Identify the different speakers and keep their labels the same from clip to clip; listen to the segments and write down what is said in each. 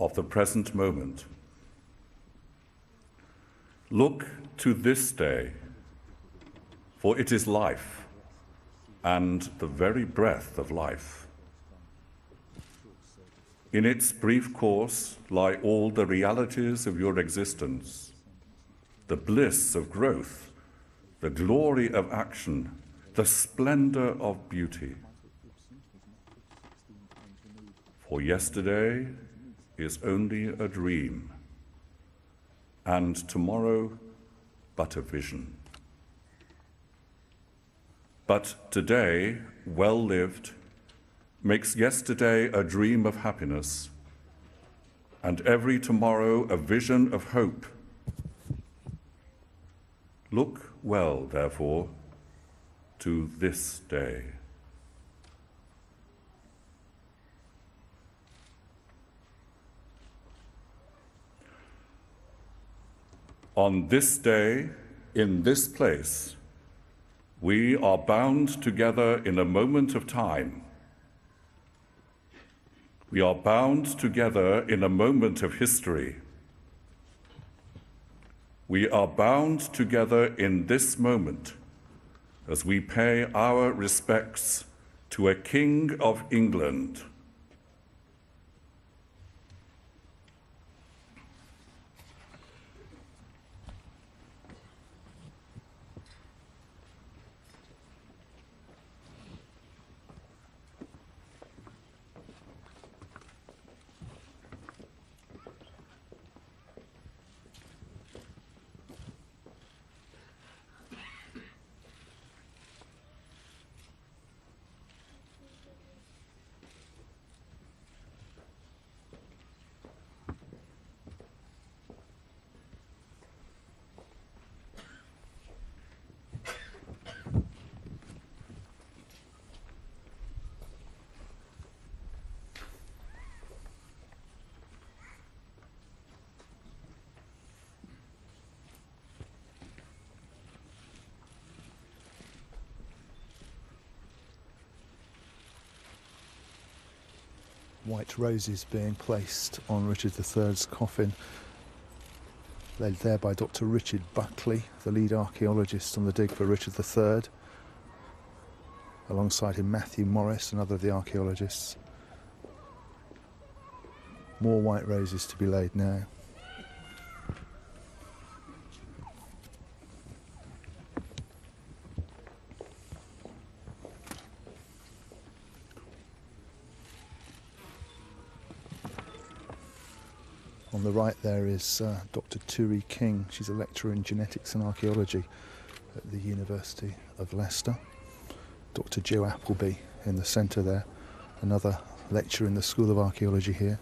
Speaker 1: of the present moment. Look to this day, for it is life and the very breath of life. In its brief course lie all the realities of your existence, the bliss of growth, the glory of action, the splendor of beauty. For yesterday is only a dream, and tomorrow but a vision. But today, well lived, makes yesterday a dream of happiness, and every tomorrow a vision of hope. Look well, therefore, to this day. On this day, in this place, we are bound together in a moment of time. We are bound together in a moment of history. We are bound together in this moment as we pay our respects to a King of England.
Speaker 2: White roses being placed on Richard III's coffin, led there by Dr. Richard Buckley, the lead archaeologist on the dig for Richard III. Alongside him, Matthew Morris, another of the archaeologists. More white roses to be laid now. On the right there is Dr. Turi King. She's a lecturer in genetics and archaeology at the University of Leicester. Dr. Joe Appleby in the centre there, another lecturer in the School of Archaeology here.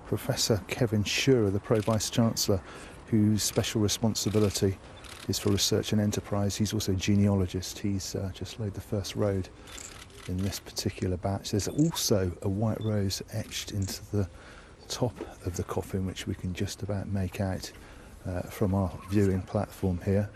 Speaker 2: Professor Kevin Shearer, the Pro-Vice-Chancellor, whose special responsibility is for research and enterprise. He's also a genealogist. He's just laid the first road in this particular batch. There's also a white rose etched into the top of the coffin, which we can just about make out from our viewing platform here.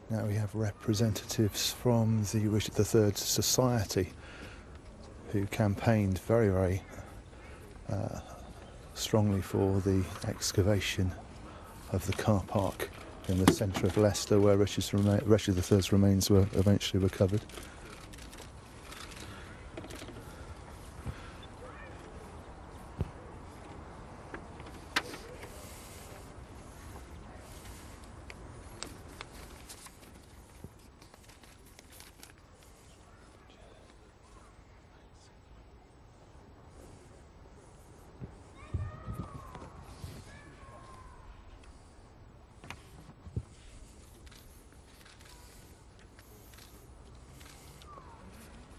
Speaker 2: Now we have representatives from the Richard III Society who campaigned very strongly for the excavation of the car park in the centre of Leicester, where Richard III's remains were eventually recovered.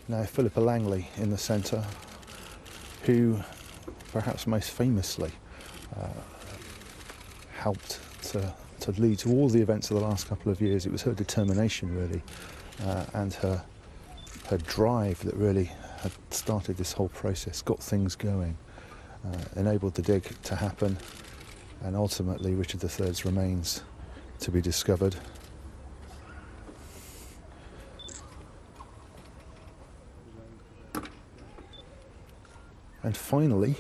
Speaker 2: Now Philippa Langley in the centre, who perhaps most famously helped to lead to all the events of the last couple of years. It was her determination really and her drive that really had started this whole process, got things going, enabled the dig to happen, and ultimately Richard III's remains to be discovered. And finally,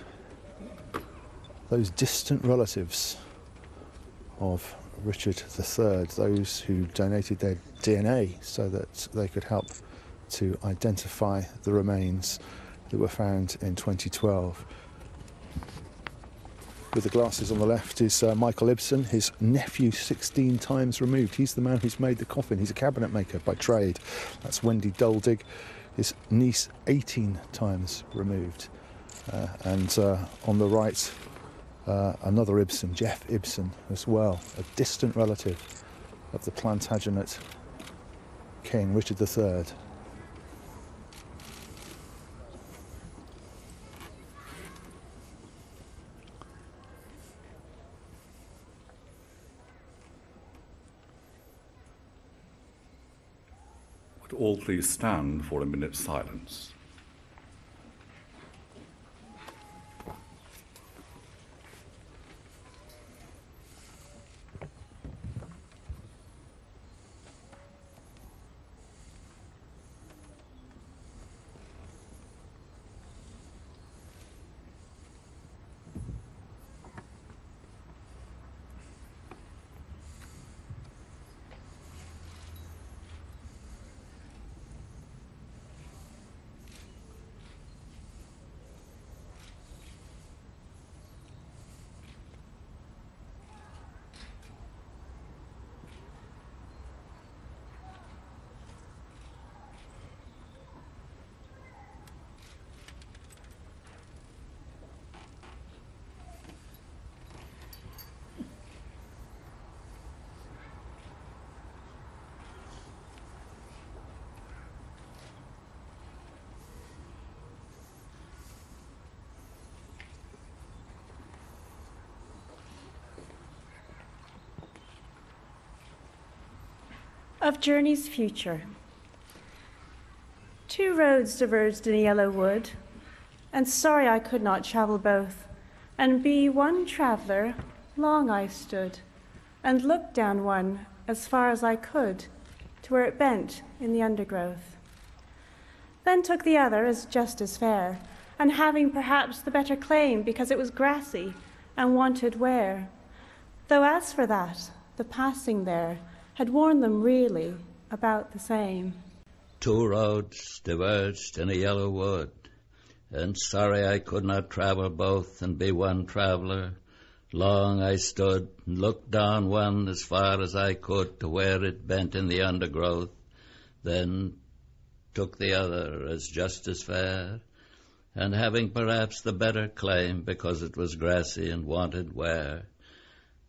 Speaker 2: those distant relatives of Richard III, those who donated their DNA so that they could help to identify the remains that were found in 2012. With the glasses on the left is Michael Ibsen, his nephew 16 times removed. He's the man who's made the coffin. He's a cabinet maker by trade. That's Wendy Doldig, his niece 18 times removed. And on the right, another Ibsen, Jeff Ibsen as well, a distant relative of the Plantagenet king, Richard III.
Speaker 1: Would all please stand for a minute's silence?
Speaker 3: Of Journey's Future. 2 roads diverged in a yellow wood, and sorry I could not travel both, and be one traveller, long I stood, and looked down one as far as I could, to where it bent in the undergrowth. Then took the other as just as fair, and having perhaps the better claim because it was grassy and wanted wear, though as for that, the passing there had worn them really about the same.
Speaker 4: 2 roads diverged in a yellow wood, and sorry I could not travel both and be one traveller. Long I stood and looked down one as far as I could to where it bent in the undergrowth, then took the other as just as fair, and having perhaps the better claim because it was grassy and wanted wear.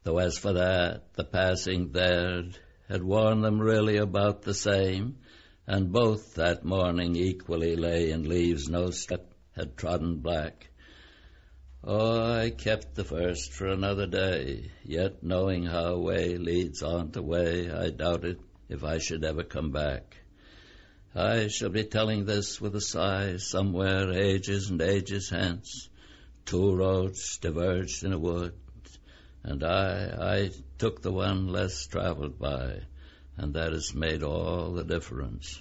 Speaker 4: Though as for that, the passing there had worn them really about the same, and both that morning equally lay in leaves no step had trodden black. Oh, I kept the first for another day, yet knowing how way leads on to way, I doubted if I should ever come back. I shall be telling this with a sigh somewhere ages and ages hence. 2 roads diverged in a wood, and I took the one less traveled by, and that has made all the difference.